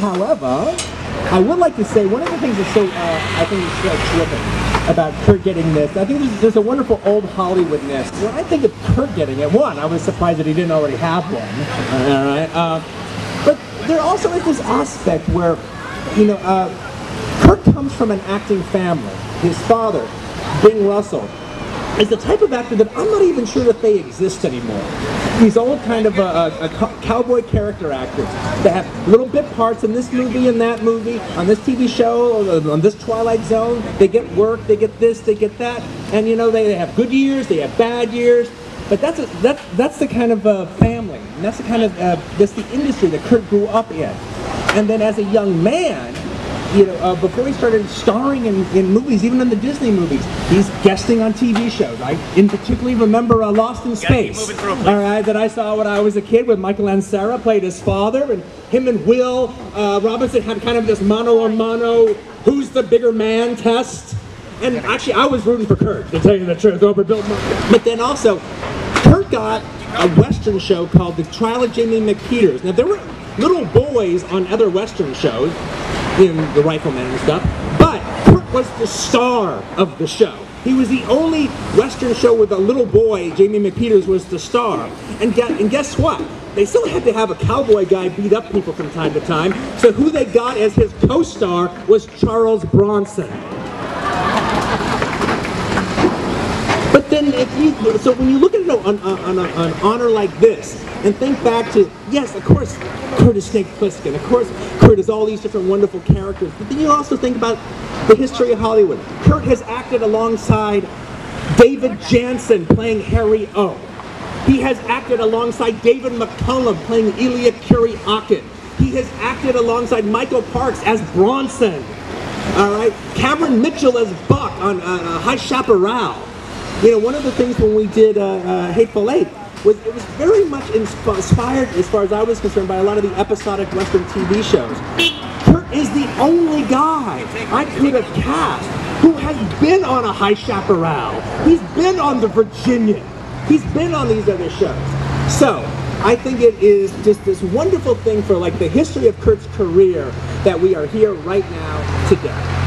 However, I would like to say one of the things that's so, I think is so terrific about Kurt getting this, I think there's a wonderful old Hollywoodness. When I think of Kurt getting it, one, I was surprised that he didn't already have one, all right? But there also is this aspect where, you know, Kurt comes from an acting family. His father, Bing Russell, is the type of actor that I'm not even sure that they exist anymore. These old kind of a cowboy character actors that have little bit parts in this movie and that movie, on this TV show, or on this Twilight Zone. They get work, they get this, they get that, and you know, they have good years, they have bad years, but that's the kind of family, and that's the kind of that's the industry that Kurt grew up in. And then as a young man, you know, before he started starring in movies, even in the Disney movies, he's guesting on TV shows. I in particularly remember Lost in Space, all right, that I saw when I was a kid, with Michael Ansara played his father, and him and Will Robinson had kind of this mano-a-mano, who's the bigger man test. And actually, I was rooting for Kurt, to tell you the truth, over Bill Murray. But then also, Kurt got a Western show called The Trial of Jamie McPeters. Now, there were little boys on other Western shows, in The Rifleman and stuff, but Kurt was the star of the show. He was the only Western show with a little boy. Jamie McPeters was the star. And guess what? They still had to have a cowboy guy beat up people from time to time, so who they got as his co-star was Charles Bronson. But then, so when you look at it on an honor like this, and think back to, yes, of course, Kurt is Snake Plissken, of course, Kurt is all these different wonderful characters, but then you also think about the history of Hollywood. Kurt has acted alongside David Jansen playing Harry O. He has acted alongside David McCullum playing Elia Kuryakin. He has acted alongside Michael Parks as Bronson. All right, Cameron Mitchell as Buck on High Chaparral. You know, one of the things when we did Hateful Eight was it was very much inspired, as far as I was concerned, by a lot of the episodic Western TV shows. Kurt is the only guy I could have cast who has been on a High Chaparral. He's been on the Virginian. He's been on these other shows. So I think it is just this wonderful thing for like the history of Kurt's career that we are here right now today.